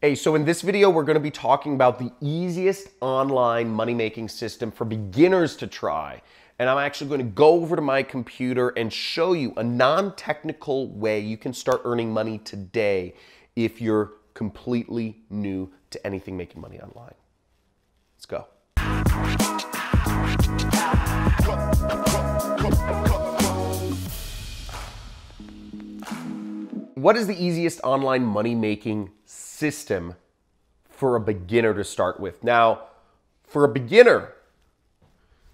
Hey, so in this video, we're going to be talking about the easiest online money-making system for beginners to try. And I'm actually going to go over to my computer and show you a non-technical way you can start earning money today if you're completely new to anything making money online. Let's go. What is the easiest online money-making system for a beginner to start with? Now, for a beginner,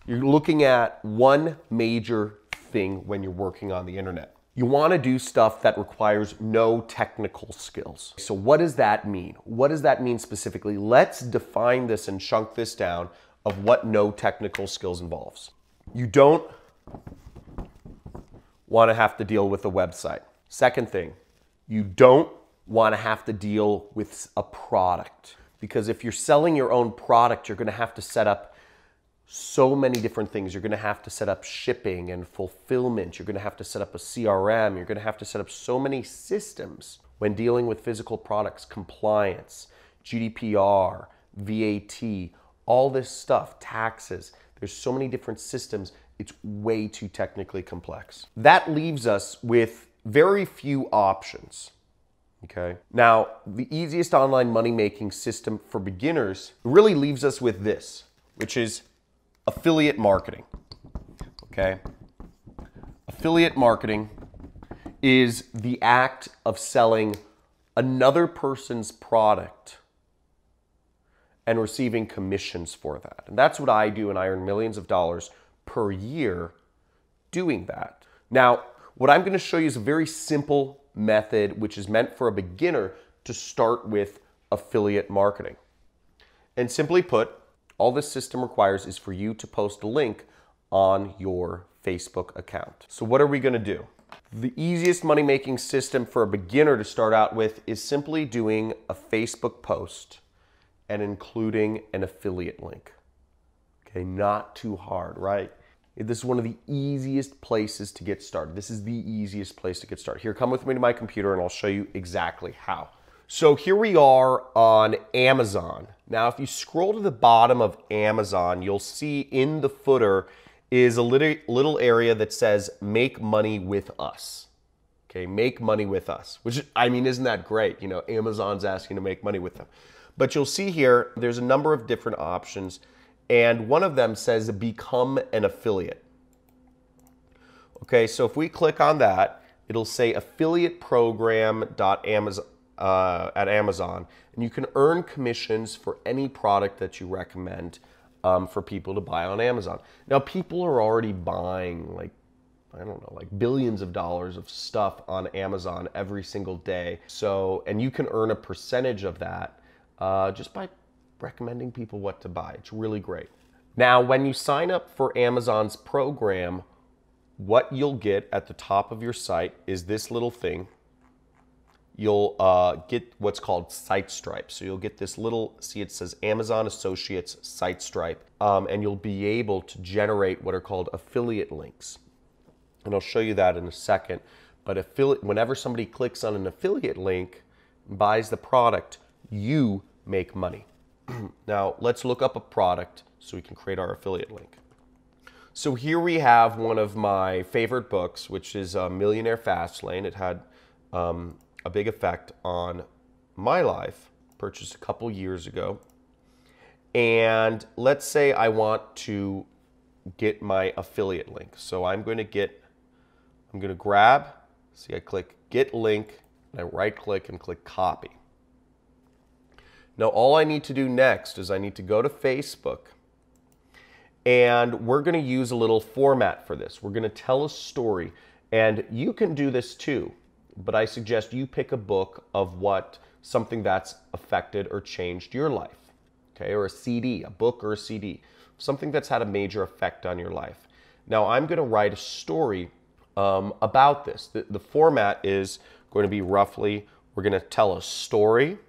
you're looking at one major thing when you're working on the internet. You want to do stuff that requires no technical skills. So what does that mean? What does that mean specifically? Let's define this and chunk this down of what no technical skills involves. You don't want to have to deal with a website. Second thing, you don't want to have to deal with a product, because if you're selling your own product, you're going to have to set up so many different things. You're going to have to set up shipping and fulfillment. You're going to have to set up a CRM. You're going to have to set up so many systems when dealing with physical products, compliance, GDPR, VAT, all this stuff, taxes. There's so many different systems. It's way too technically complex. That leaves us with very few options. Okay. Now, the easiest online money-making system for beginners really leaves us with this, which is affiliate marketing. Okay. Affiliate marketing is the act of selling another person's product and receiving commissions for that. And that's what I do, and I earn millions of dollars per year doing that. Now, what I'm going to show you is a very simple method which is meant for a beginner to start with affiliate marketing. And simply put, all this system requires is for you to post a link on your Facebook account. So what are we going to do? The easiest money-making system for a beginner to start out with is simply doing a Facebook post and including an affiliate link. Okay, not too hard, right? This is one of the easiest places to get started. This is the easiest place to get started. Here, come with me to my computer and I'll show you exactly how. So here we are on Amazon. Now, if you scroll to the bottom of Amazon, you'll see in the footer is a little area that says make money with us. Okay, make money with us, which, I mean, isn't that great? You know, Amazon's asking to make money with them. But you'll see here, there's a number of different options. And one of them says become an affiliate. Okay, so if we click on that, it'll say affiliate program at Amazon, and you can earn commissions for any product that you recommend for people to buy on Amazon. Now, people are already buying like billions of dollars of stuff on Amazon every single day. So, and you can earn a percentage of that just by recommending people what to buy. It's really great. Now, when you sign up for Amazon's program, what you'll get at the top of your site is this little thing. You'll get what's called Site Stripe. So you'll get this little, see, it says Amazon Associates Site Stripe, and you'll be able to generate what are called affiliate links. And I'll show you that in a second. But whenever somebody clicks on an affiliate link and buys the product, you make money. Now, let's look up a product so we can create our affiliate link. So here we have one of my favorite books, which is Millionaire Fastlane. It had a big effect on my life, purchased a couple years ago. And let's say I want to get my affiliate link. So I'm going to grab, see, I click Get Link, and I right click and click Copy. Now, all I need to do next is I need to go to Facebook, and we're going to use a little format for this. We're going to tell a story, and you can do this too, but I suggest you pick a book of something that's affected or changed your life, okay, or a CD, a book or a CD, something that's had a major effect on your life. Now, I'm going to write a story about this. The format is going to be roughly, we're going to tell a story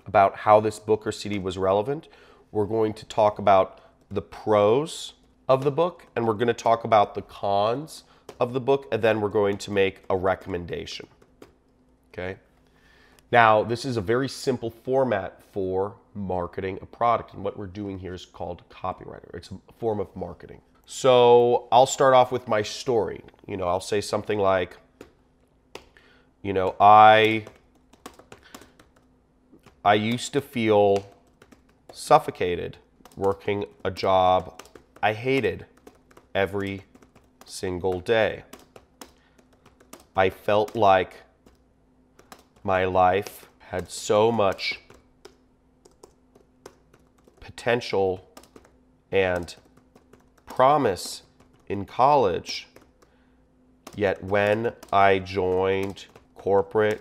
about how this book or CD was relevant. We're going to talk about the pros of the book, and we're going to talk about the cons of the book, and then we're going to make a recommendation. Okay? Now, this is a very simple format for marketing a product, and what we're doing here is called copywriter. It's a form of marketing. So I'll start off with my story. I'll say something like, I used to feel suffocated working a job I hated every single day. I felt like my life had so much potential and promise in college, yet when I joined corporate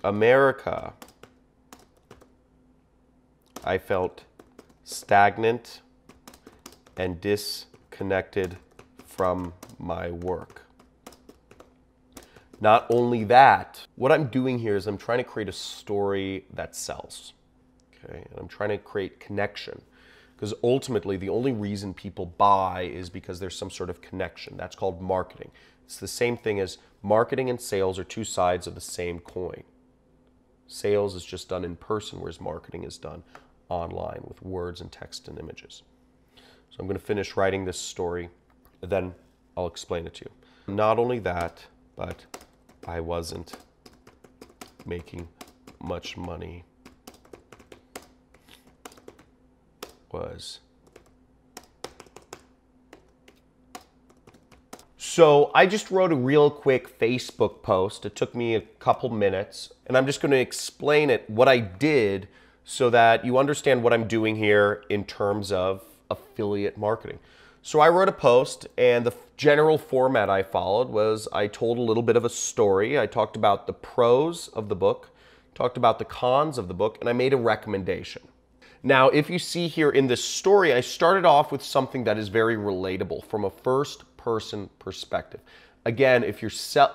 America, I felt stagnant and disconnected from my work. Not only that, what I'm doing here is I'm trying to create a story that sells. Okay? And I'm trying to create connection. Because ultimately, the only reason people buy is because there's some sort of connection. That's called marketing. It's the same thing as marketing and sales are two sides of the same coin. Sales is just done in person, whereas marketing is done online with words and text and images. So I'm going to finish writing this story, then I'll explain it to you. Not only that, but I wasn't making much money. So I just wrote a real quick Facebook post. It took me a couple minutes, and I'm just going to explain what I did so that you understand what I'm doing here in terms of affiliate marketing. So I wrote a post, and the general format I followed was I told a little bit of a story. I talked about the pros of the book, talked about the cons of the book, and I made a recommendation. Now, if you see here in this story, I started off with something that is very relatable from a first-person perspective. Again, if you're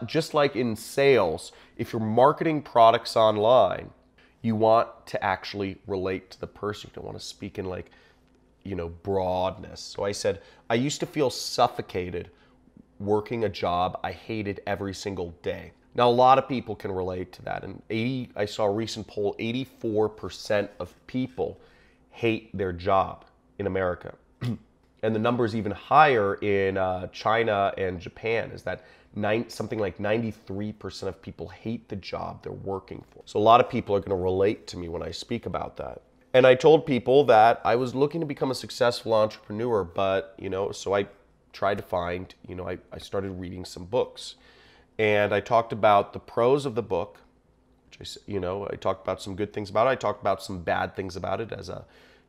just like in sales, if you're marketing products online, you want to actually relate to the person. You don't want to speak in like, broadness. So I said, I used to feel suffocated working a job I hated every single day. Now, a lot of people can relate to that. And I saw a recent poll, 84% of people hate their job in America. And the number is even higher in China and Japan, is that something like 93% of people hate the job they're working for. So a lot of people are going to relate to me when I speak about that. And I told people that I was looking to become a successful entrepreneur, but, so I tried to find, I started reading some books. And I talked about the pros of the book, which I talked about some good things about it. I talked about some bad things about it as a,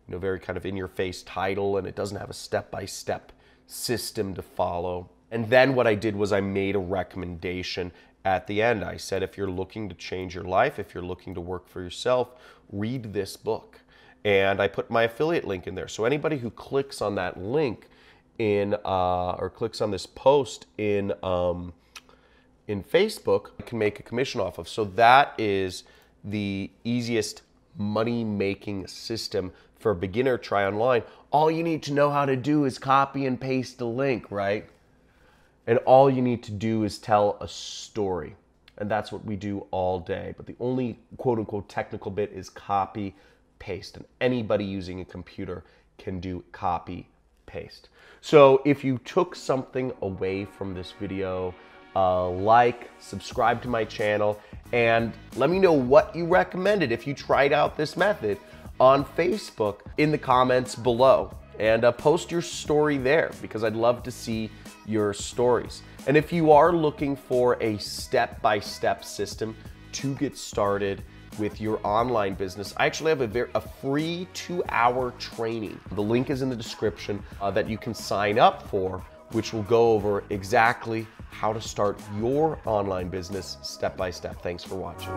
very kind of in-your-face title, and it doesn't have a step-by-step system to follow. And then what I did was I made a recommendation at the end. I said, if you're looking to change your life, if you're looking to work for yourself, read this book. And I put my affiliate link in there. So anybody who clicks on that link or clicks on this post in Facebook can make a commission off of. So that is the easiest money-making system for a beginner to try online. All you need to know how to do is copy and paste a link, right? And all you need to do is tell a story. And that's what we do all day. But the only quote-unquote technical bit is copy, paste. And anybody using a computer can do copy, paste. So if you took something away from this video, subscribe to my channel, and let me know what you recommended if you tried out this method on Facebook in the comments below. And post your story there, because I'd love to see your stories. And if you are looking for a step-by-step system to get started with your online business, I actually have a free 2-hour training. The link is in the description that you can sign up for, which will go over exactly how to start your online business step by step. Thanks for watching.